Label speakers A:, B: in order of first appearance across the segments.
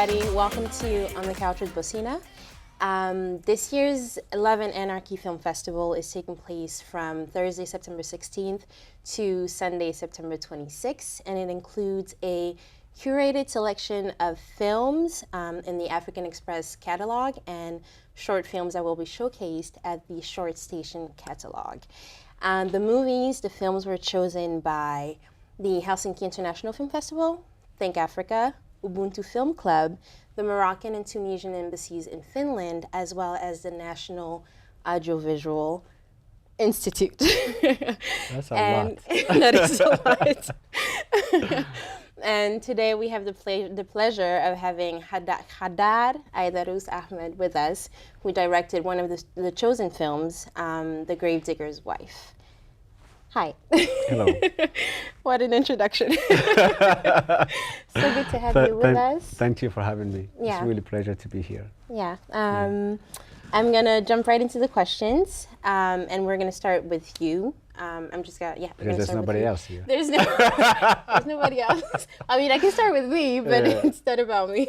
A: everybody. Welcome to On the Couch with Bossina. This year's 11 Anarchy Film Festival is taking place from Thursday, September 16th to Sunday, September 26th, and it includes a curated selection of films in the African Express catalog and short films that will be showcased at the Short Station catalog. The films were chosen by the Helsinki International Film Festival, Think Africa, Ubuntu Film Club, the Moroccan and Tunisian embassies in Finland, as well as the National Audiovisual Institute.
B: That's a lot.
A: That is a lot. And today we have the pleasure of having Khadar Ayderus Ahmed with us, who directed one of the chosen films, The Gravedigger's Wife. Hi.
B: Hello.
A: What an introduction. So good to have you with us.
B: Thank you for having me.
A: Yeah.
B: It's really a pleasure to be here.
A: Yeah. I'm going to jump right into the questions, and we're going to start with you.
B: Because there's nobody else here.
A: There's nobody else. I mean, I can start with me, but it's not about me.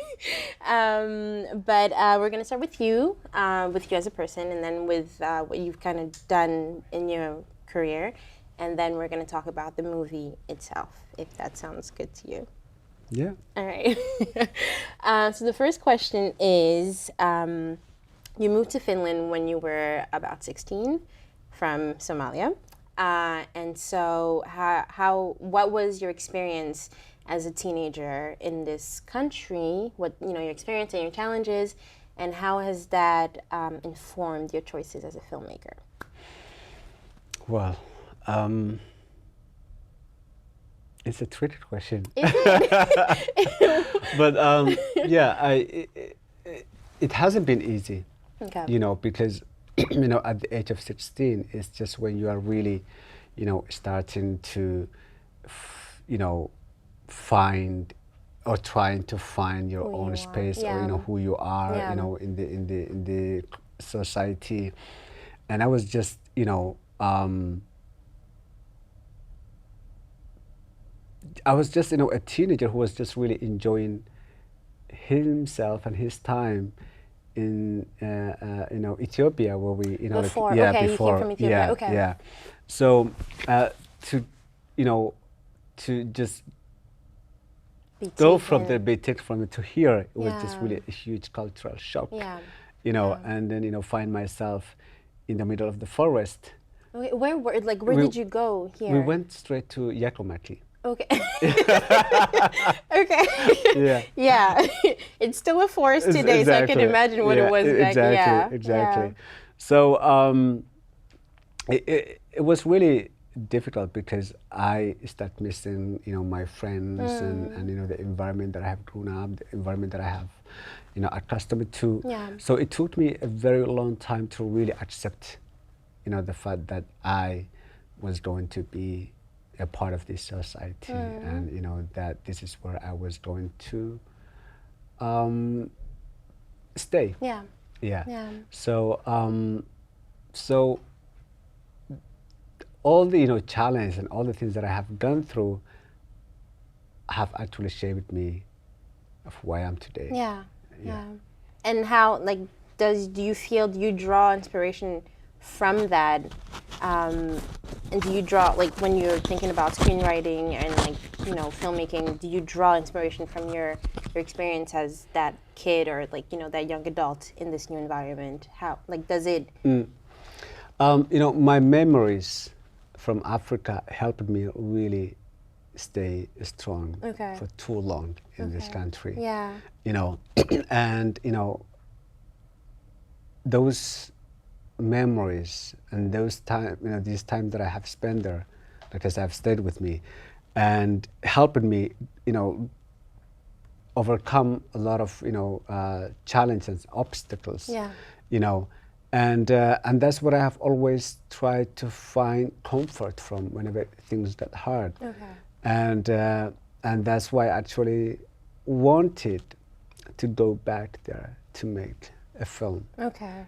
A: But we're going to start with you as a person, and then with what you've kind of done in your career. And then we're going to talk about the movie itself, if that sounds good to you.
B: Yeah.
A: All right. So the first question is, you moved to Finland when you were about 16 from Somalia. And so what was your experience as a teenager in this country? What, your experience and your challenges, and how has that informed your choices as a filmmaker?
B: Well, it's a tricky question.
A: Is it?
B: But it hasn't been easy.
A: Okay.
B: Because at the age of 16, it's just when you are really, starting to, find or trying to find your own space, or who you are, in the society. And I was just, I was just, a teenager who was just really enjoying himself and his time in, Ethiopia, where we,
A: before,
B: you
A: came from Ethiopia, okay.
B: Yeah. So, to just go from there, be taken from it to here, it was just really a huge cultural shock.
A: Yeah.
B: And then, find myself in the middle of the forest.
A: Okay, where did you go here?
B: We went straight to Yakomati.
A: Okay. Okay.
B: Yeah.
A: Yeah. It's still a forest today, so I can imagine what it was back then.
B: Exactly. So it was really difficult because I started missing, my friends and the environment that I have grown up, the environment that I have, accustomed to.
A: Yeah.
B: So it took me a very long time to really accept, the fact that I was going to be a part of this society, and that this is where I was going to stay.
A: Yeah.
B: Yeah.
A: Yeah.
B: So so all the challenge and all the things that I have gone through have actually shaped me of who I am today.
A: Yeah. Yeah. And how do you draw inspiration from that? And do you draw, when you're thinking about screenwriting and filmmaking, do you draw inspiration from your experience as that kid or that young adult in this new environment? How does it?
B: My memories from Africa helped me really stay strong for too long in this country.
A: Yeah.
B: And those memories and those time, these times that I have spent there, because I've stayed with me, and helped me, overcome a lot of, challenges, obstacles.
A: Yeah.
B: And that's what I have always tried to find comfort from whenever things get hard.
A: Okay.
B: And that's why I actually wanted to go back there to make a film.
A: Okay.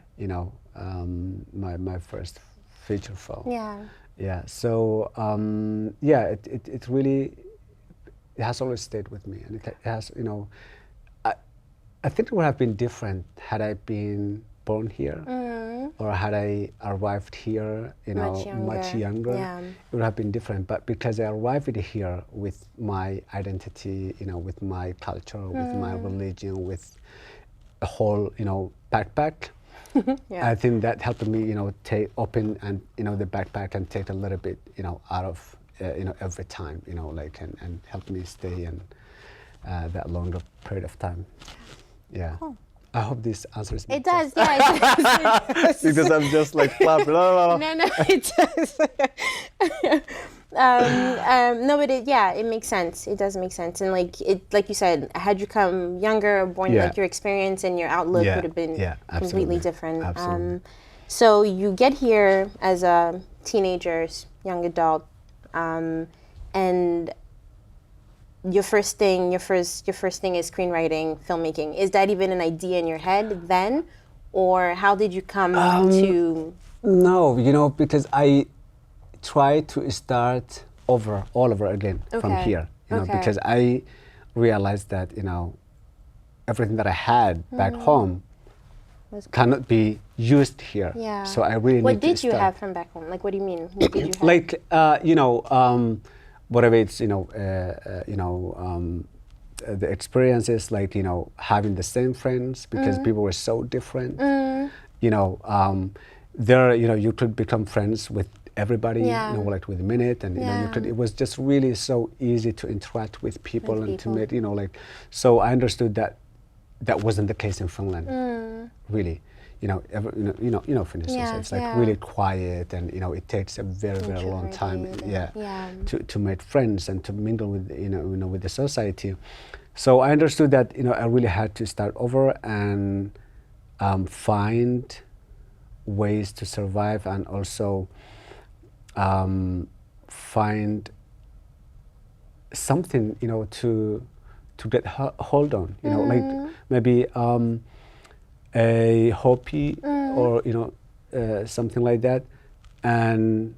B: My first feature film.
A: Yeah.
B: Yeah. So it really, it has always stayed with me, and it has, I think it would have been different had I been born here, or had I arrived here, you know, much younger.
A: Yeah.
B: It would have been different. But because I arrived here with my identity, you know, with my culture, with my religion, with a whole, you know, backpack.
A: Yeah.
B: I think that helped me, you know, open and, you know, the backpack and take a little bit, you know, out of, you know, every time, you know, like, and help me stay in that longer period of time. Yeah.
A: Cool.
B: I hope this answers me.
A: It does, yeah. It does.
B: Because I'm just like clapping.
A: No, it does. No, but it makes sense. It does make sense. And like you said, had you come younger, born, like your experience and your outlook would have been completely different.
B: Absolutely.
A: So you get here as a teenager, young adult, and your first thing is screenwriting, filmmaking. Is that even an idea in your head then, or how did you come to?
B: No, you know, because I tried to start all over again from here. You know, because I realized that, you know, everything that I had back home cannot be used here.
A: Yeah.
B: So I really
A: What
B: need to
A: did you
B: start.
A: have from back home? Like, what do you mean? What did you have?
B: Like, you know, whatever it's, you know, the experiences, like, you know, having the same friends because people were so different. You know, there, you know, you could become friends with everybody, you know, like with a minute, and you know, you could. It was just really so easy to interact with people and to meet, you know, like. So I understood that that wasn't the case in Finland, really. You know, Finnish society, it's like really quiet, and you know, it takes a very long time, to make friends and to mingle with, you know, with the society. So I understood that, you know, I really had to start over and find ways to survive, and also find something, you know, to get hold on, you know, like maybe a hobby or, you know, something like that, and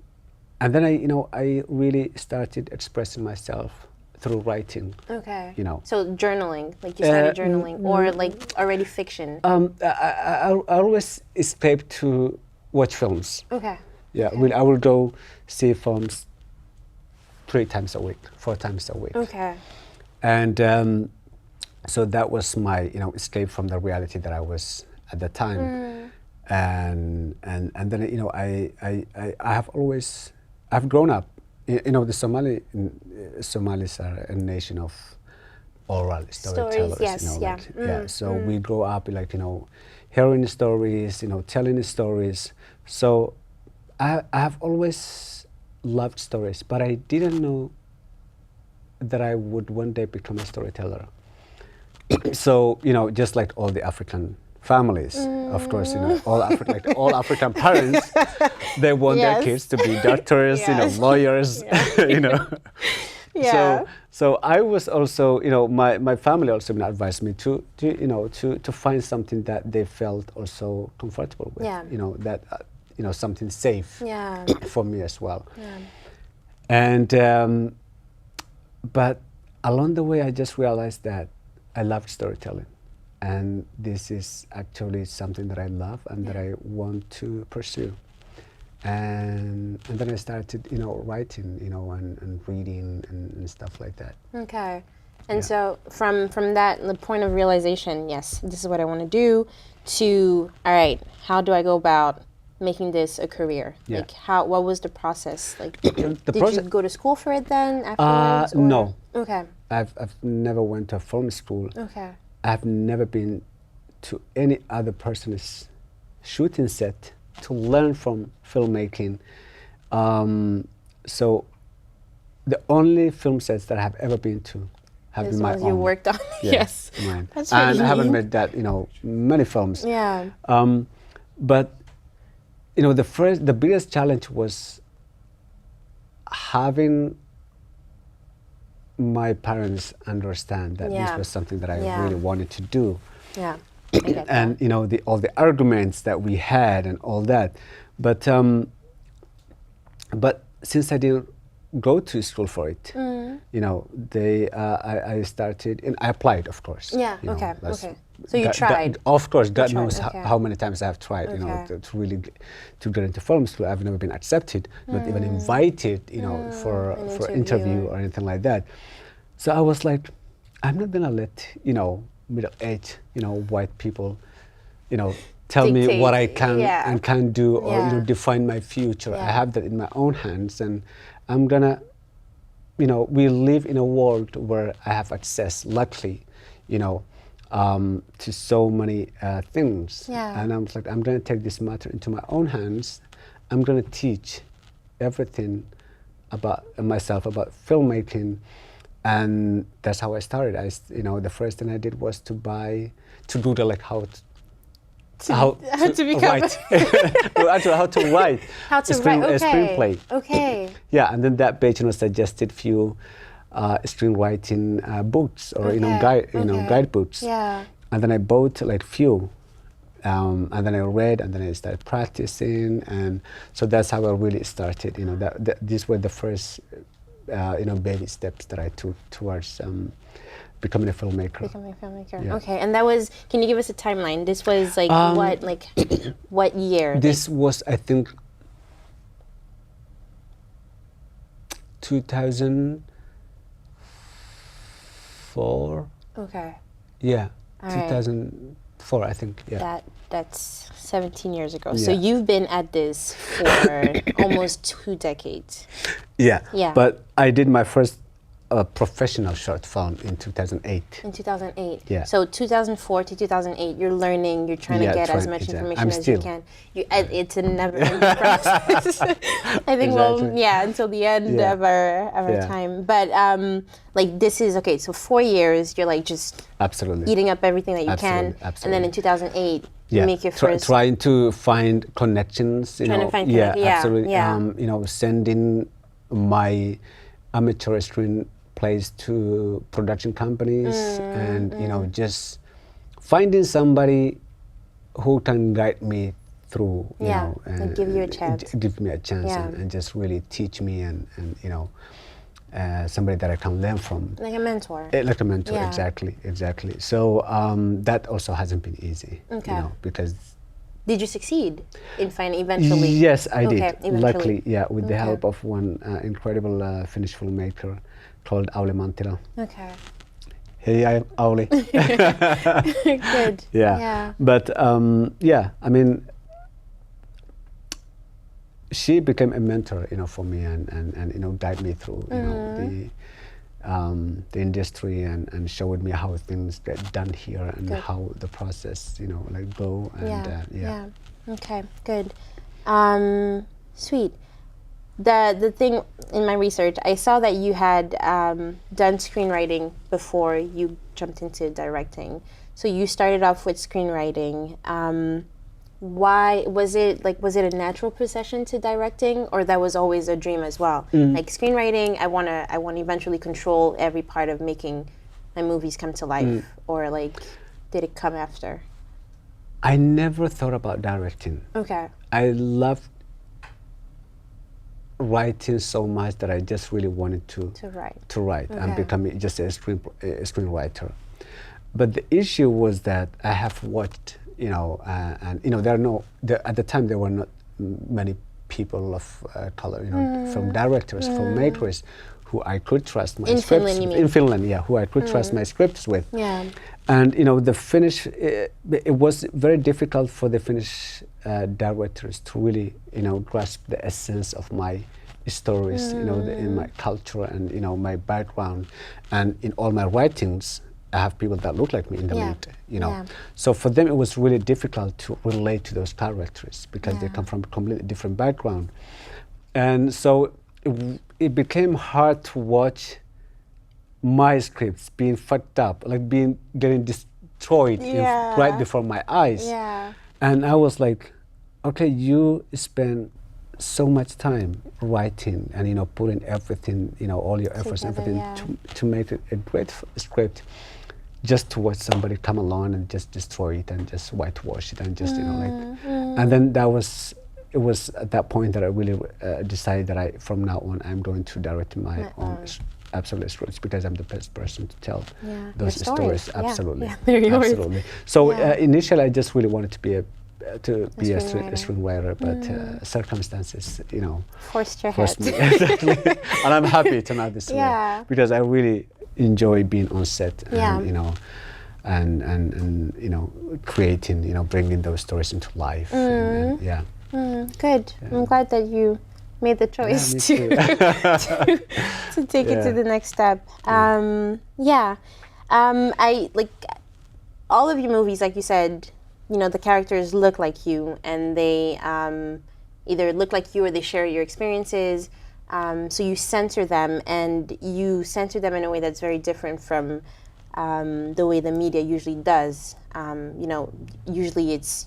B: then I really started expressing myself through writing.
A: Okay.
B: You know.
A: So journaling, like you started journaling, or like already fiction.
B: I always escape to watch films.
A: Okay.
B: Yeah, okay. I will go see films 3 times a week, 4 times a week.
A: Okay.
B: And so that was my, you know, escape from the reality that I was at the time. And then, you know, I've grown up, you know, the Somalis are a nation of oral storytellers.
A: Yes,
B: you know,
A: yeah.
B: Like, so we grow up like, you know, hearing stories, you know, telling stories. So I have always loved stories, but I didn't know that I would one day become a storyteller. So, you know, just like all the African families, of course, you know, all African parents, they want their kids to be doctors, you know, lawyers, you know. So I was also, you know, my family also advised me to you know, to find something that they felt also comfortable with, you know, that you know, something safe for me as well. And but along the way, I just realized that I loved storytelling, and this is actually something that I love and that I want to pursue. And then I started, you know, writing, you know, and reading and stuff like that.
A: Okay. And so from that, the point of realization, yes, this is what I want to do, to, all right, how do I go about making this a career? Like, what was the process? Like, did you go to school for it then afterwards?
B: No.
A: Okay.
B: I've never went to a film school.
A: Okay.
B: I've never been to any other person's shooting set to learn from filmmaking. So the only film sets that I have ever been to have been my own.
A: You worked on. Yes.
B: Mine.
A: That's
B: and
A: really
B: I haven't
A: neat.
B: made that, you know, many films.
A: Yeah.
B: But you know, the biggest challenge was having my parents understand that this was something that I really wanted to do.
A: Yeah. I get
B: And
A: that.
B: you know, all the arguments that we had and all that, but since I didn't go to school for it, you know, I started, and I applied, of course.
A: Yeah.
B: You know,
A: Okay.
B: that's
A: Okay. So you tried?
B: Of course, God knows
A: okay.
B: how many times I have tried, you know, to really to get into film school. I've never been accepted, not even invited, you know, for interview or anything like that. So I was like, I'm not gonna let, you know, middle-aged, you know, white people, you know, tell me what I can and can't do, or you know, define my future. I have that in my own hands, and I'm gonna, you know, we live in a world where I have access, luckily, you know, to so many things. And I'm like, I'm gonna take this matter into my own hands. I'm gonna teach everything about myself, about filmmaking, and that's how I started. You know, the first thing I did was to do the like how to become write. Actually, how to write.
A: How to write,
B: a screenplay.
A: Okay.
B: Yeah, and then that page, you know, suggested few screenwriting books or guidebooks.
A: Yeah.
B: And then I bought like few, and then I read, and then I started practicing, and so that's how I really started. You know, these were the first, you know, baby steps that I took towards becoming a filmmaker.
A: Yeah. Okay, and that was, can you give us a timeline? This was like what year?
B: This was, I think, 2004.
A: Okay.
B: Yeah,
A: all
B: 2004, right. I think, yeah.
A: That's 17 years ago. Yeah. So you've been at this for almost 2 decades.
B: Yeah.
A: Yeah.
B: But I did my first professional short film in 2008.
A: In 2008.
B: Yeah.
A: So 2004 to 2008, you're learning, you're trying to get as much information as you can. It's a never-ending process. I think until the end of our time. But like this is okay. So 4 years, you're like just eating up everything that you can, and then in 2008. You make your first
B: trying to find connections. Absolutely.
A: Yeah.
B: You know, sending my amateur screenplays to production companies, and you know, just finding somebody who can guide me through. You know,
A: and give you a chance.
B: Give me a chance, and just really teach me, and you know. Somebody that I can learn from.
A: Like a mentor.
B: Like a mentor, exactly. So that also hasn't been easy, you know, because...
A: Did you succeed in finding eventually?
B: Yes, I did. Luckily, with the help of one incredible Finnish filmmaker called Auli Manttila.
A: Okay.
B: Hey, Auli.
A: Good.
B: Yeah. But I mean, she became a mentor, you know, for me, and you know, guide me through, you know, the industry, and showed me how things get done here, and how the process, you know, like go, and
A: Okay, good. Sweet. The thing in my research, I saw that you had done screenwriting before you jumped into directing. So you started off with screenwriting. Why was it a natural procession to directing, or that was always a dream as well? Like screenwriting, I want to eventually control every part of making my movies come to life, or like did it come after?
B: I never thought about directing.
A: Okay.
B: I loved writing so much that I just really wanted to write and become just a screenwriter. But the issue was that I have watched, you know, and you know, at the time there were not many people of color, you know, film directors, filmmakers, who I could trust my scripts.
A: Finland, you mean?
B: In Finland, who I could trust my scripts with.
A: Yeah.
B: And you know, the Finnish, it was very difficult for the Finnish directors to really, you know, grasp the essence of my stories, you know, in my culture, and you know, my background, and in all my writings. I have people that look like me in the lead, you know. So for them, it was really difficult to relate to those characters because they come from a completely different background. And so it became hard to watch my scripts being fucked up, like getting destroyed right before my eyes.
A: Yeah.
B: And I was like, okay, you spend so much time writing and, you know, putting everything, you know, all your efforts, everything to make it a great script, just to watch somebody come along and just destroy it and just whitewash it and just, you know, like, and then that was it was at that point that I really decided that from now on, I'm going to direct my own absolutely stories, because I'm the best person to tell those stories. Absolutely,
A: they're yours.
B: Absolutely. So initially, I just really wanted to be a screenwriter, but circumstances,
A: forced your
B: forced
A: hand.
B: me. Exactly. And I'm happy to know this way, because I really enjoy being on set and and creating, bringing those stories into life. And,
A: Good. Yeah. I'm glad that you made the choice to take it to the next step. I like all of your movies, like you said, the characters look like you, and they either look like you or they share your experiences. So you censor them, and you censor them in a way that's very different from the way the media usually does. Usually it's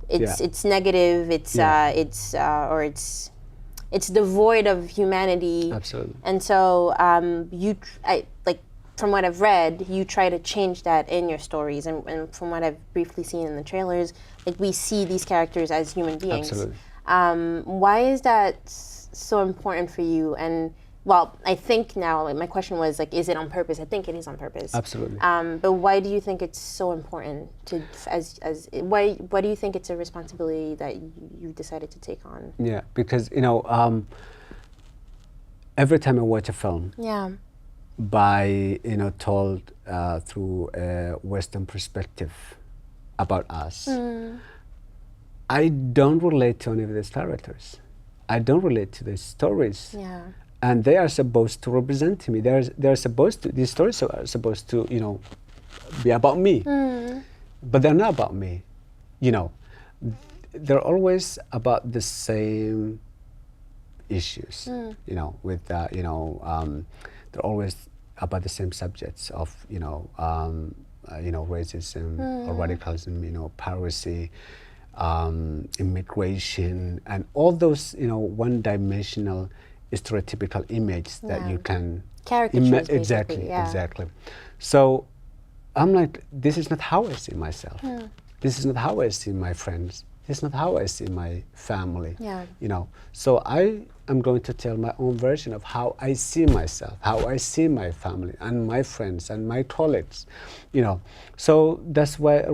A: it's negative. It's devoid of humanity.
B: Absolutely.
A: And so from what I've read, you try to change that in your stories, and from what I've briefly seen in the trailers, like we see these characters as human beings.
B: Absolutely.
A: Why is that so important for you? And well, I think now, my question was is it on purpose? I think it is on purpose.
B: Absolutely.
A: But why do you think it's so important why do you think it's a responsibility that you decided to take on?
B: Yeah, because every time I watch a film, by told through a Western perspective about us, I don't relate to any of these characters. I don't relate to these stories.
A: Yeah.
B: And they are supposed to represent me. They're supposed to. These stories are supposed to, be about me, but they're not about me. They're always about the same issues. With they're always about the same subjects of racism or radicalism, piracy, immigration, and all those one-dimensional stereotypical image that you can exactly. So I'm like, this is not how I see myself. This is not how I see my friends. This is not how I see my family. So I am going to tell my own version of how I see myself, how I see my family and my friends and my colleagues. So that's why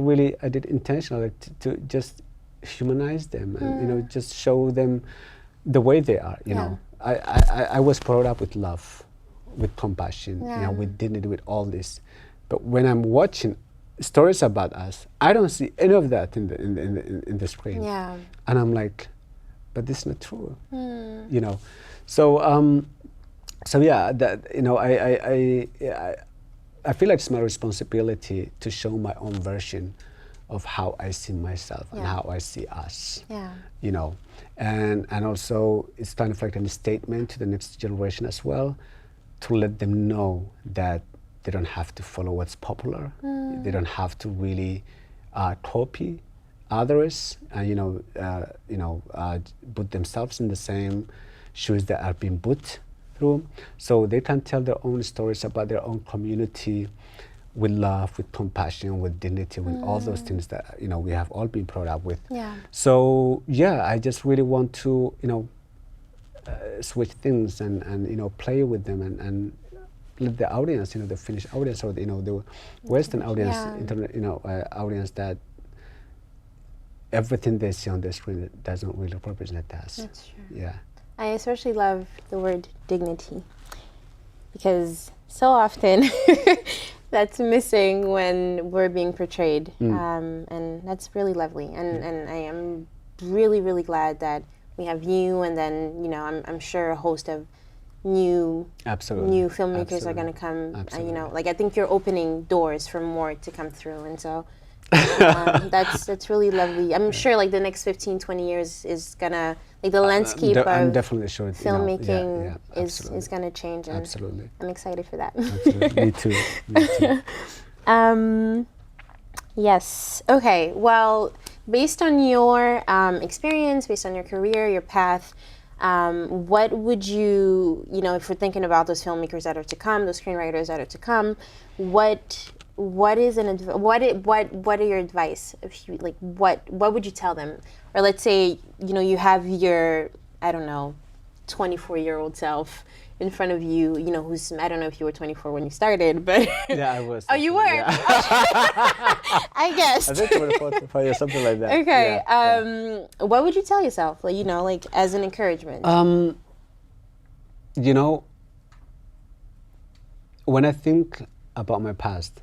B: I did intentionally to just humanize them and just show them the way they are. I was brought up with love, with compassion, with dignity, with all this. But when I'm watching stories about us, I don't see any of that in the screen.
A: Yeah.
B: And I'm like, but this is not true. So that I feel like it's my responsibility to show my own version of how I see myself and how I see us. And also it's kind of like a statement to the next generation as well, to let them know that they don't have to follow what's popular. They don't have to really copy others and put themselves in the same shoes that are being put through. So they can tell their own stories about their own community with love, with compassion, with dignity, with all those things that we have all been brought up with. So I just really want to switch things and
A: play with them
B: and let the audience, the Finnish audience or the Western audience, audience, that everything they see on the screen doesn't really represent us.
A: That's true.
B: Yeah.
A: I especially love the word dignity, because so often that's missing when we're being portrayed, and that's really lovely. And I am really, really glad that we have you, and then I'm sure a host of new filmmakers are going to come. I think you're opening doors for more to come through, and so that's really lovely. I'm sure the next 15-20 years is gonna the landscape
B: I'm definitely sure
A: filmmaking is gonna change, and
B: absolutely
A: I'm excited for that.
B: Absolutely. Me too.
A: Yes. Okay. Well, based on your experience, based on your career, your path, what would you, if we're thinking about those filmmakers that are to come, those screenwriters that are to come, what what is what are your advice if you like what would you tell them? Or let's say, you know, you have your, I don't know, 24-year-old self in front of you, you know, who's, I don't know if you were 24 when you started, but
B: Yeah, I was.
A: oh, you were.
B: Yeah.
A: I guess.
B: I think 24 or something like that.
A: Okay.
B: Yeah,
A: What would you tell yourself, like, you know, like as an encouragement?
B: You know, when I think about my past,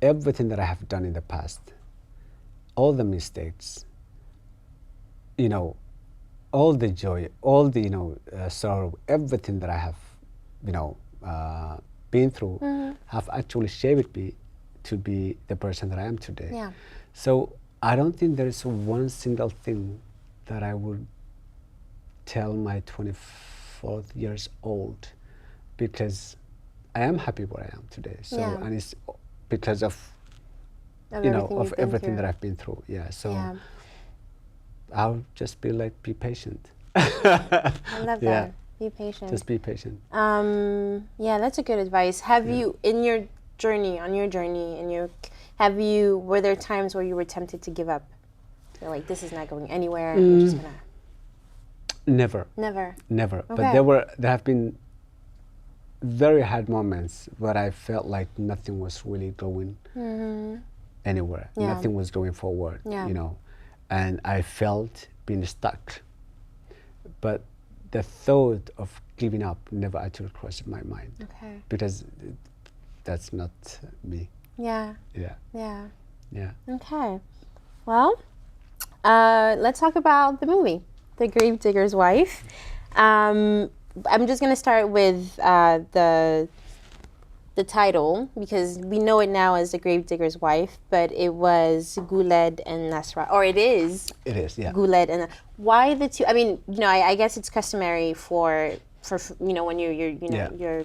B: everything that I have done in the past, all the mistakes, you know, all the joy, all the, you know, sorrow, everything that I have, you know, been through, have actually shaped me to be the person that I am today.
A: Yeah.
B: So I don't think there is one single thing that I would tell my 24 years old, because I am happy where I am today. So,
A: Yeah.
B: and it's because of
A: Of
B: you know,
A: everything
B: of
A: you've been
B: everything
A: through.
B: that I've been through. Yeah. So
A: Yeah.
B: I'll just be like, be patient.
A: I love
B: Yeah.
A: that. Be patient.
B: Just be patient.
A: Yeah, that's a good advice. Have you, in your journey, were there times where you were tempted to give up? You're like, this is not going anywhere. I'm just gonna.
B: Never.
A: Never.
B: Never.
A: Okay.
B: But there have been very hard moments where I felt like nothing was really going anywhere.
A: Yeah.
B: Nothing was going forward.
A: Yeah.
B: You know, and I felt being stuck. But the thought of giving up never actually crossed my mind,
A: Okay.
B: because that's not me.
A: Yeah.
B: Yeah.
A: Yeah.
B: Yeah.
A: Okay. Well, let's talk about the movie, The Gravedigger's Wife. I'm just gonna start with the title, because we know it now as The Gravedigger's Wife, but it was Guled and Nasra, or it is.
B: It is. Yeah.
A: Guled and why the two? I mean, you know, I guess it's customary for you know, when you're you know,
B: Yeah.
A: you're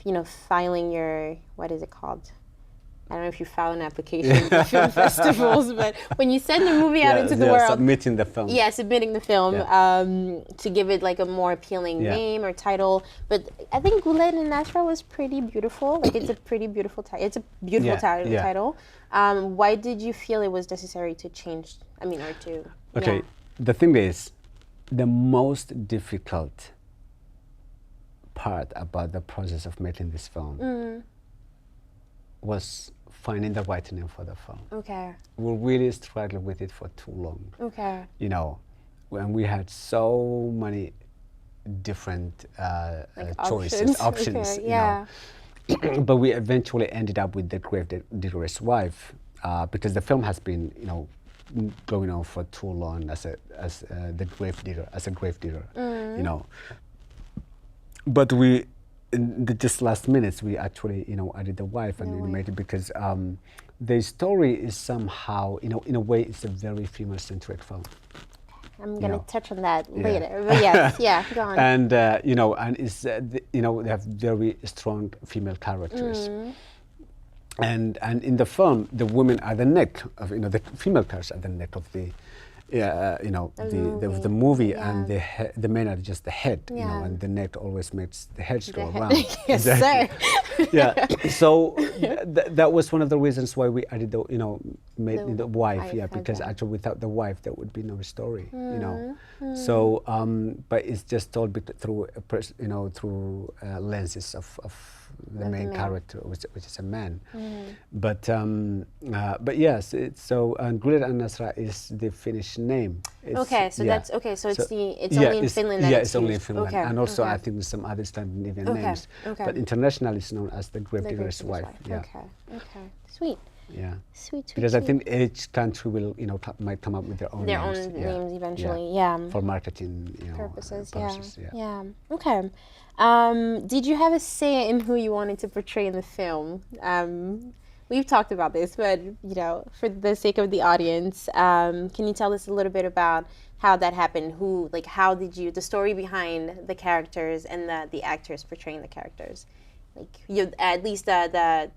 A: you know, filing your, what is it called? I don't know if you file an application for film festivals, but when you send the movie out into the world,
B: submitting the film.
A: yeah, submitting the film to give it like a more appealing name or title. But I think Guled and Nasra was pretty beautiful. Like, it's a pretty beautiful title. It's a beautiful title. Why did you feel it was necessary to change? I mean, or to?
B: Okay.
A: Yeah.
B: The thing is, the most difficult part about the process of making this film was finding the right name for the film.
A: Okay.
B: We really struggled with it for too long.
A: Okay.
B: You know, when we had so many different
A: Like
B: choices,
A: options.
B: options.
A: Okay. Yeah.
B: You know. But we eventually ended up with The Gravedigger's Wife, because the film has been, you know, going on for too long as the gravedigger, as a gravedigger, you know. But we, in the just last minutes, we actually, you know, added the wife and made it, because the story is somehow, you know, in a way, it's a very female-centric film.
A: I'm gonna
B: know.
A: touch on that later. But yes, yeah, go on.
B: And you know, and it's you know, they have very strong female characters. And in the film, the women are the neck of, you know, the female characters are the neck of the, you know, the movie, and the men are just the head, you know, and the neck always makes the heads go around.
A: Yes, sir.
B: Yeah. So that was one of the reasons why we added the, you know, made the wife, because actually without the wife there would be no story, you know. So but it's just told through you know, through lenses of the main character, which is a man. But yes, it's so, and Guled and Nasra is the Finnish name.
A: Okay, so that's okay. So it's only in Finland.
B: Yeah, it's only in Finland,
A: okay,
B: and also I think some other Scandinavian names.
A: Okay.
B: But internationally, it's known as the Gravedigger's Wife. Yeah.
A: Okay. Sweet.
B: Yeah.
A: Sweet.
B: Because I think each country will, you know, might come up with their own names.
A: Names eventually. Yeah.
B: For marketing, you know,
A: Purposes.
B: Yeah.
A: Okay. Did you have a say in who you wanted to portray in the film? We've talked about this, but you know, for the sake of the audience, can you tell us a little bit about how that happened? Who, like, how did you, the story behind the characters and the actors portraying the characters? Like, you, at least the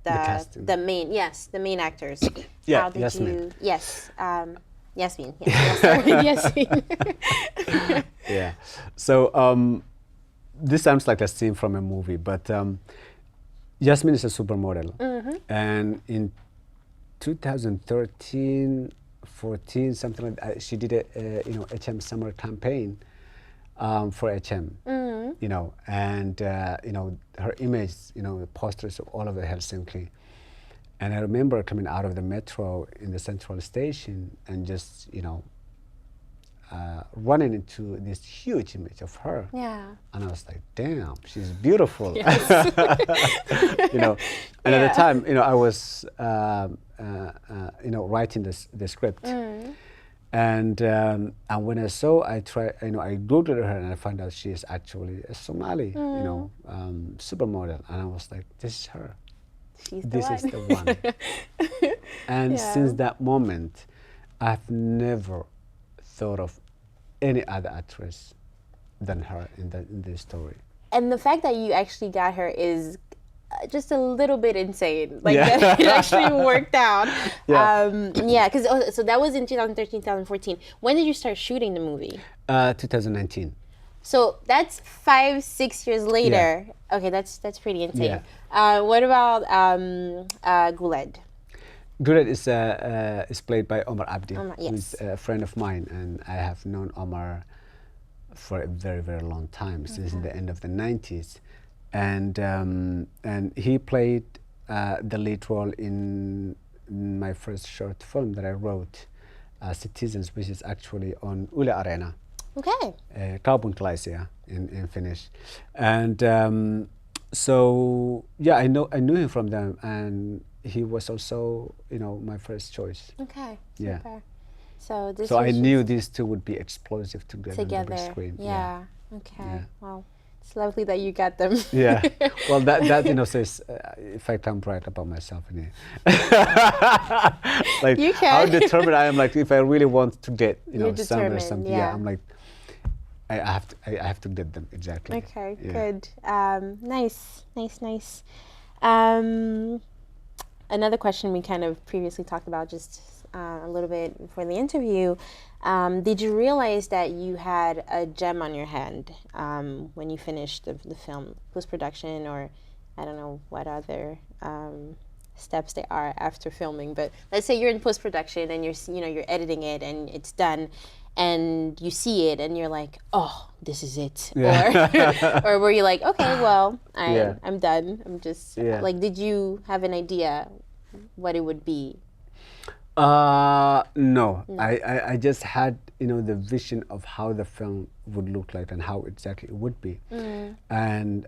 A: main actors.
B: Yeah,
A: how did
B: Yasmin.
A: you? Yes. Yasmin. Yes. Sorry, Yasmin.
B: Yeah. So this sounds like a scene from a movie, but Jasmine is a supermodel, and in 2013, 14, something like that, she did a HM summer campaign for HM, and her image, posters of all over Helsinki. And I remember coming out of the metro in the central station and just, running into this huge image of her.
A: Yeah.
B: And I was like, damn, she's beautiful.
A: Yes.
B: And at the time, I was, writing the script. And when I saw, I Googled her and I found out she is actually a Somali, supermodel. And I was like, this is her. This is the one. And since that moment, I've never thought of any other actress than her in this story.
A: And the fact that you actually got her is just a little bit insane. Like that it actually worked out. Because so that was in 2013, 2014. When did you start shooting the movie?
B: 2019.
A: So that's 5-6 years later. Yeah. Okay, that's pretty insane. Yeah. What about Guled?
B: Guled is played by Omar Abdi,
A: yes.
B: who's a friend of mine, and I have known Omar for a very, very long time, since the end of the 90s. And he played the lead role in my first short film that I wrote, Citizens, which is actually on Yle Arena.
A: Okay.
B: Kaupunkilaisia in Finnish. And so, yeah, I knew him from them, and he was also, my first choice.
A: Okay.
B: Yeah.
A: Super. So
B: I knew these two would be explosive together on the big screen.
A: Yeah. Okay. Yeah. Wow. It's lovely that you got them.
B: Yeah. Well, that says if I can write about myself in here. Like
A: you can.
B: How determined I am. Like if I really want to get
A: You're
B: someone or something.
A: Yeah.
B: I'm like I have to get them exactly.
A: Okay.
B: Yeah.
A: Good. Nice. Another question we kind of previously talked about just a little bit for the interview. Did you realize that you had a gem on your hand when you finished the film, post-production, or I don't know what other steps they are after filming? But let's say you're in post-production and you're editing it and it's done, and you see it and you're like, oh, this is it. Yeah. Or were you like, okay, well, I'm done. I'm just like, did you have an idea what it would be?
B: No. I just had, the vision of how the film would look like and how exactly it would be. And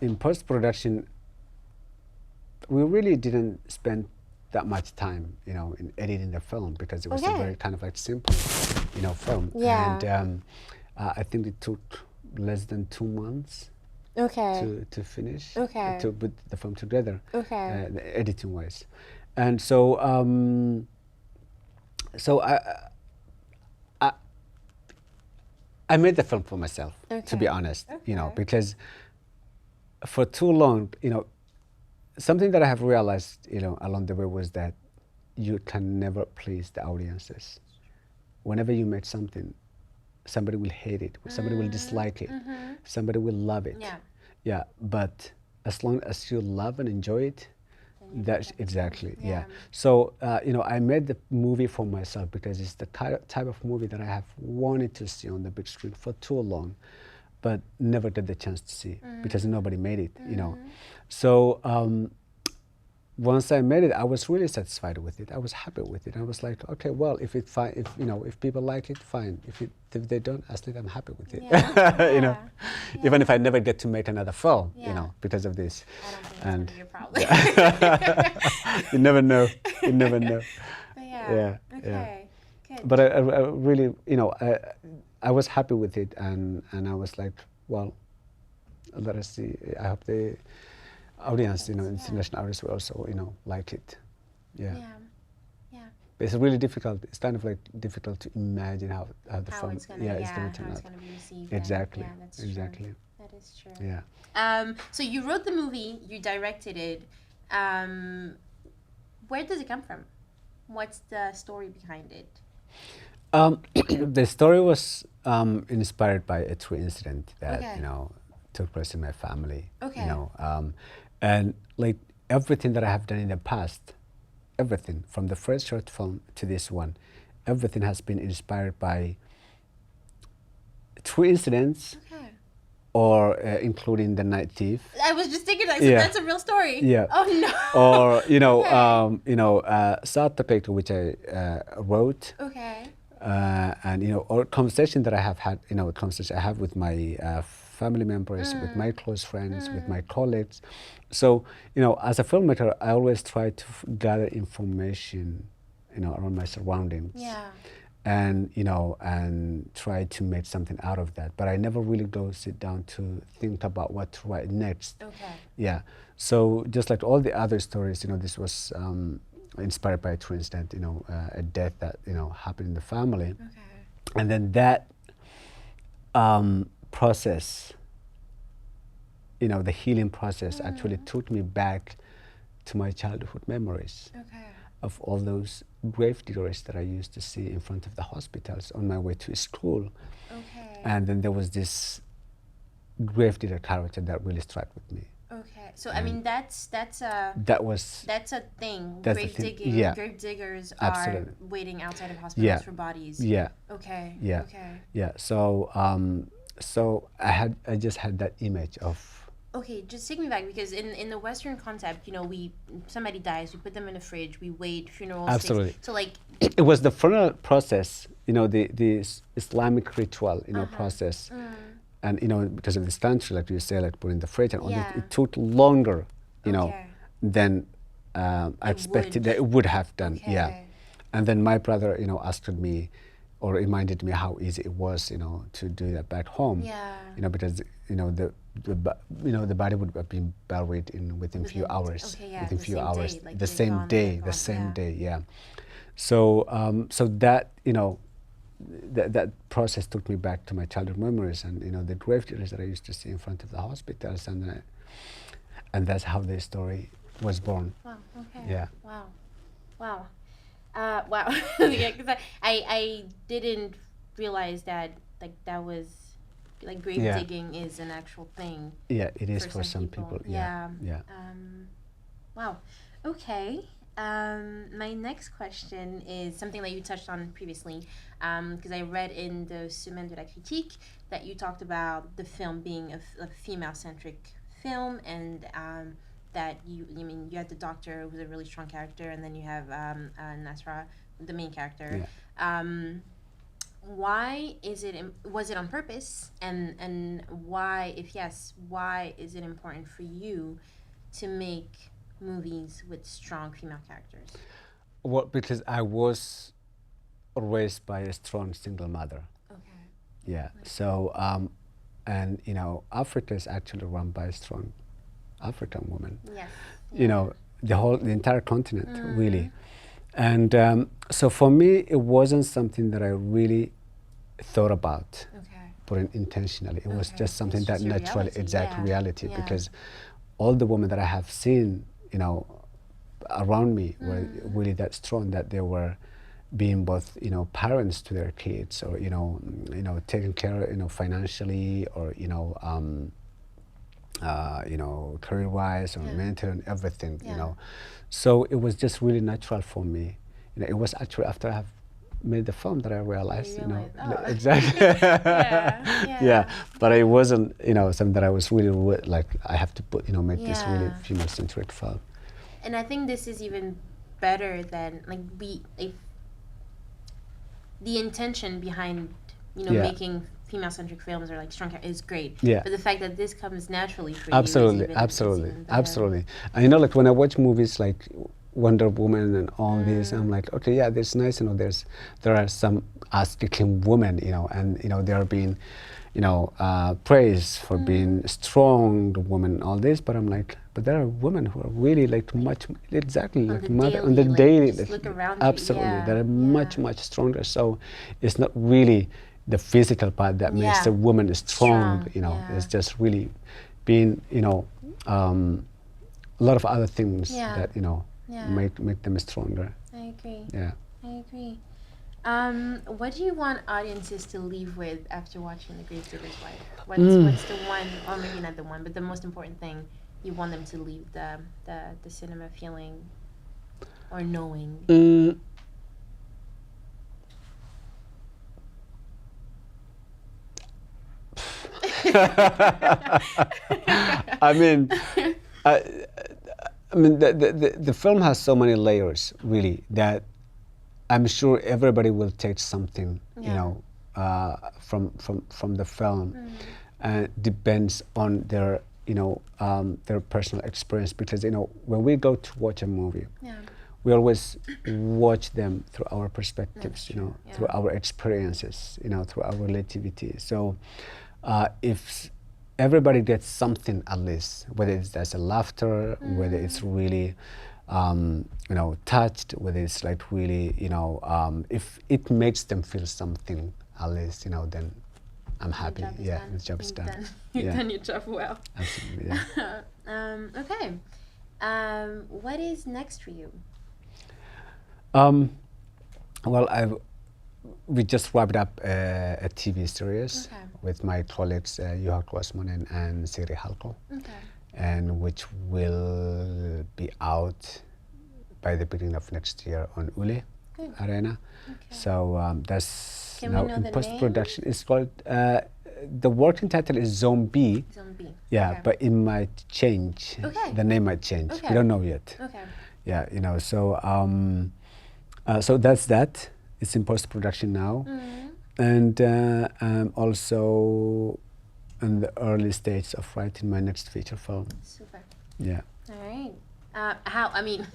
B: in post-production, we really didn't spend that much time, in editing the film, because it was a very kind of like simple, film.
A: Yeah.
B: And I think it took less than 2 months.
A: Okay.
B: To finish.
A: Okay.
B: To put the film together.
A: Okay.
B: Editing wise, and so I made the film for myself, to be honest. Because for too long, something that I have realized, along the way was that you can never please the audiences. Whenever you make something, somebody will hate it, somebody will dislike it, somebody will love it. Yeah, but as long as you love and enjoy it, that's exactly, So, I made the movie for myself because it's the type of movie that I have wanted to see on the big screen for too long, but never get the chance to see because nobody made it, So, once I made it, I was really satisfied with it. I was happy with it. I was like, okay, well, if people like it, fine. If they don't, at least I'm happy with it. Even if I never get to make another film, because of this.
A: I don't think it's going to be a problem.
B: You never know. You never know.
A: Okay. Good.
B: But I really, I was happy with it, and I was like, well, let us see. I hope the audience, international audience will also, like it. Yeah. But it's really difficult. It's kind of like difficult to imagine how the film,
A: it's going to turn out.
B: How it's
A: going to be received.
B: Exactly.
A: Yeah, that's
B: exactly.
A: True. That is true.
B: Yeah.
A: So you wrote the movie, you directed it. Where does it come from? What's the story behind it?
B: The story was inspired by a true incident that took place in my family.
A: Okay.
B: You know, and like everything that I have done in the past, everything from the first short film to this one, everything has been inspired by true incidents,
A: Okay.
B: or including The Night Thief.
A: I was just thinking that, so
B: Yeah.
A: that's a real story.
B: Yeah.
A: Oh no.
B: Or you know,
A: Okay.
B: South Picture, which I wrote.
A: Okay.
B: And you know, or conversation that I have had, you know, conversation I have with my family members, with my close friends, with my colleagues. So you know, as a filmmaker, I always try to gather information, you know, around my surroundings.
A: Yeah.
B: And you know, and try to make something out of that. But I never really go sit down to think about what to write next.
A: Okay.
B: Yeah. So just like all the other stories, you know, this was inspired by a true incident, you know, a death that, you know, happened in the family.
A: Okay.
B: And then that process, you know, the healing process actually took me back to my childhood memories
A: Okay.
B: of all those gravediggers that I used to see in front of the hospitals on my way to school.
A: Okay.
B: And then there was this gravedigger character that really struck with me.
A: Okay. So I mean, that's a
B: That was
A: that's a thing.
B: That's the
A: Grave
B: thing.
A: digging.
B: Yeah.
A: Grave diggers
B: Absolutely.
A: are waiting outside of hospitals
B: Yeah.
A: for bodies.
B: yeah.
A: Okay.
B: Yeah.
A: Okay.
B: Yeah, so so I just had that image of
A: Okay, just take me back, because in the Western concept, you know, somebody dies, we put them in a fridge, we wait, funerals.
B: Absolutely.
A: So like,
B: it was the funeral process, you know, the Islamic ritual, you know, process, and you know, because of this country, like you say, like putting the fridge and all
A: Yeah.
B: it took longer, you know,
A: Okay.
B: than I expected
A: would.
B: that it would have done. Yeah,
A: Okay.
B: and then my brother, you know, asked me or reminded me how easy it was, you know, to do that back home.
A: Yeah.
B: You know, because you know the body would have been buried within few hours.
A: Okay, yeah,
B: within
A: the
B: few
A: same
B: hours.
A: day, like
B: the
A: they're
B: same
A: gone,
B: day.
A: they're
B: The
A: gone,
B: same
A: yeah.
B: day. Yeah. So so that, you know, that process took me back to my childhood memories, and you know, the gravediggers that I used to see in front of the hospitals, and that's how the story was born.
A: Wow. Okay.
B: Yeah.
A: Wow. Wow. Wow. Yeah, because I didn't realize that, like, that was, like, grave
B: Yeah.
A: digging is an actual thing.
B: Yeah, it is for some people.
A: Yeah.
B: Yeah.
A: Wow. Okay. My next question is something that you touched on previously, because I read in the Semaine de la Critique that you talked about the film being a female-centric film, and that you had the doctor, who was a really strong character, and then you have Nasra, the main character.
B: Yeah.
A: Why is it? Was it on purpose? And why, if yes, why is it important for you to make movies with strong female characters?
B: Well, because I was raised by a strong single mother.
A: Okay.
B: Yeah. So and you know, Africa is actually run by a strong African woman.
A: Yes.
B: You know, the entire continent, really. And so for me, it wasn't something that I really thought about
A: Okay.
B: putting intentionally. It was
A: Okay.
B: just something
A: It's
B: that
A: just your
B: naturally,
A: reality,
B: exact
A: yeah.
B: reality,
A: Yeah.
B: because all the women that I have seen, you know, around me were really that strong, that they were being both, you know, parents to their kids, or you know, taking care, you know, financially, or you know, career-wise, or mental, and everything,
A: Yeah.
B: you know. So it was just really natural for me. You know, it was actually after I have made the film that I realized, you know,
A: realized, oh.
B: exactly.
A: Yeah.
B: Yeah, but it wasn't, you know, something that I was really like, I have to put, you know, make this really
A: Yeah.
B: female-centric film.
A: And I think this is even better than, like, the intention behind, you know,
B: Yeah.
A: making female-centric films, or like strong is great.
B: Yeah.
A: But the fact that this comes naturally for
B: Absolutely,
A: you is even,
B: absolutely,
A: is even better.
B: absolutely. And you know, like when I watch movies like Wonder Woman and all this, I'm like, okay, yeah, that's nice. You know, there are some ass-kicking women, you know, and you know, they are being, you know, praised for being strong women and all this. But I'm like, but there are women who are really like much, exactly,
A: On
B: like
A: the
B: mother on
A: daily,
B: the
A: like,
B: daily.
A: just
B: like,
A: look around you,
B: absolutely,
A: yeah,
B: that are
A: yeah.
B: much stronger. So it's not really the physical part that makes
A: Yeah.
B: a woman strong.
A: Strong,
B: You know,
A: yeah.
B: it's just really being, you know, a lot of other things
A: Yeah.
B: that, you know,
A: Yeah.
B: make them stronger.
A: I agree.
B: Yeah.
A: I agree. What do you want audiences to leave with after watching The Gravedigger's Wife? What's the one, or maybe not the one, but the most important thing you want them to leave the cinema feeling or knowing?
B: I mean, the film has so many layers, really, that I'm sure everybody will take something, you know, from the film. Depends on their, you know, their personal experience. Because, you know, when we go to watch a movie, we always watch them through our perspectives, you know, through our experiences, you know, through our relativity. So if everybody gets something, at least, whether it's as a laughter, whether it's really, you know, touched, whether it's like really, you know, if it makes them feel something, at least, you know, then I'm happy. Yeah, the job's done.
A: You've done your job well.
B: Absolutely, yeah.
A: Okay. What is next for you?
B: Well, we just wrapped up a TV series with my colleagues Juha Kloosmanen and Siri Halko, and which will be out by the beginning of next year on Yle Arena. So that's now in post-production. It's called, the working title is Zombie.
A: Zombie.
B: Yeah, but it might change. The name might change. We don't know yet. Yeah, you know, so so that's that. It's in post-production now. And I'm also in the early stage of writing my next feature film.
A: Super.
B: Yeah.
A: All right. How, I mean,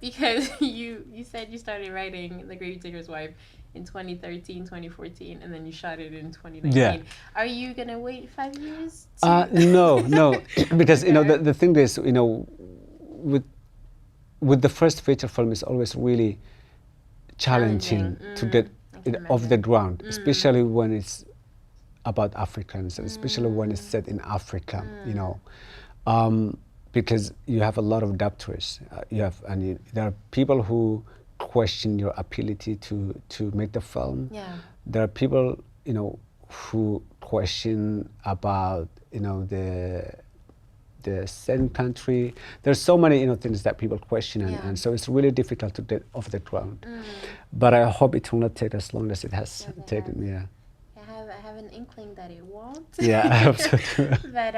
A: because you said you started writing The Gravedigger's Wife in 2013, 2014, and then you shot it in 2019.
B: Yeah.
A: Are you going to wait 5 years?
B: No, because, you know, the thing is, you know, with the first feature film, it's always really challenging to get it off the ground, especially when it's about Africans, especially when it's set in Africa, you know, because you have a lot of doubters. There are people who question your ability to make the film. There are people, you know, who question about, you know, the same country. There's so many, you know, things that people question, and so it's really difficult to get off the ground. But I hope it will not take as long as it has taken.
A: I have an inkling that it won't.
B: Yeah, I hope so too.
A: But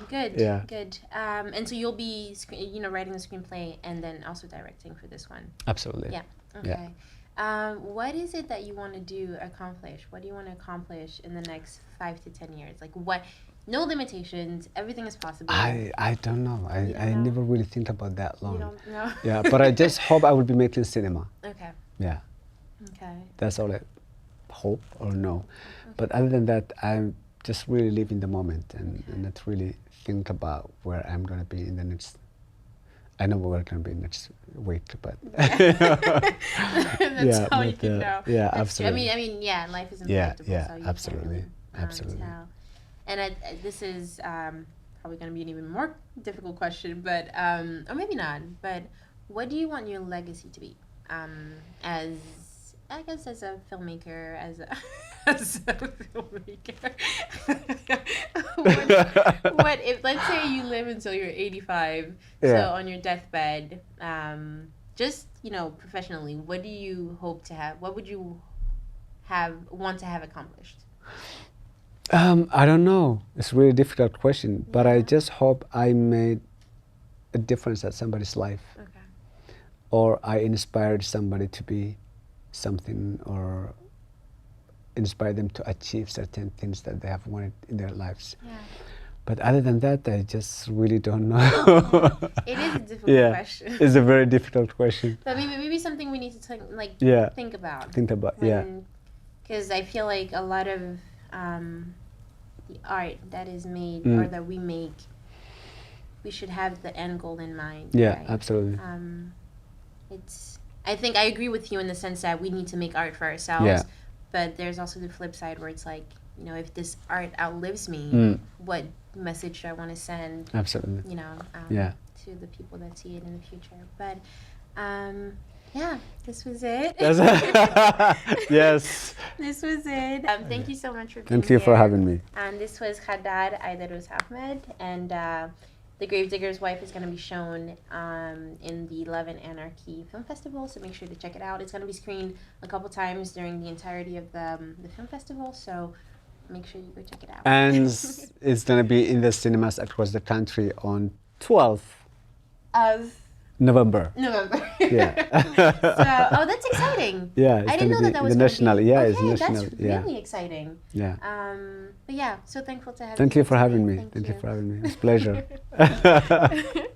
A: good, good. And so you'll be, you know, writing the screenplay and then also directing for this one.
B: Absolutely.
A: Yeah. Okay. What is it that you want to accomplish? What do you want to accomplish in the next 5 to 10 years? Like what? No limitations. Everything is possible.
B: I don't know. I never really think about that long.
A: You don't know?
B: Yeah, but I just hope I will be making cinema.
A: Okay.
B: Yeah.
A: Okay.
B: That's all I hope or know. But other than that, I'm just really living the moment and not really think about where I'm going to be in the next. I know where I'm going to be next week, but
A: that's all you can know.
B: Yeah,
A: that's
B: absolutely.
A: I mean, yeah, life is unpredictable.
B: Yeah,
A: so you
B: absolutely,
A: can,
B: absolutely.
A: Tell. And this is probably going to be an even more difficult question, but or maybe not. But what do you want your legacy to be? As I guess as a filmmaker, as a filmmaker. what if, let's say you live until you're 85, so on your deathbed, just, you know, professionally, what do you hope to have? What would you want to have accomplished?
B: I don't know. It's a really difficult question, but I just hope I made a difference at somebody's life. Or I inspired somebody to be something, or inspire them to achieve certain things that they have wanted in their lives. But other than that, I just really don't know.
A: It is a difficult question.
B: It's a very difficult question.
A: But maybe something we need to think about. Because I feel like a lot of the art that is made or that we make, we should have the end goal in mind.
B: Yeah,
A: right?
B: absolutely.
A: I think I agree with you in the sense that we need to make art for ourselves, but there's also the flip side where it's like, you know, if this art outlives me, what message do I want to send?
B: Absolutely.
A: You know, to the people that see it in the future. But Yeah, this was it.
B: Yes.
A: This was it. Thank you so much for being
B: Thank you
A: here.
B: for having me.
A: And this was Khadar Ayderus Ahmed, and The Gravedigger's Wife is going to be shown in the Love and Anarchy Film Festival, so make sure to check it out. It's going to be screened a couple times during the entirety of the film festival, so make sure you go check it out.
B: And it's going to be in the cinemas across the country on 12th
A: Of
B: November. Yeah.
A: So, oh, that's exciting.
B: Yeah,
A: I didn't know that was
B: the national. Yeah,
A: okay,
B: it's national.
A: That's
B: Yeah.
A: really exciting.
B: Yeah.
A: But yeah, so thankful to have you.
B: Thank you for having me.
A: Thank
B: Thank
A: you
B: you for having me. It's a pleasure.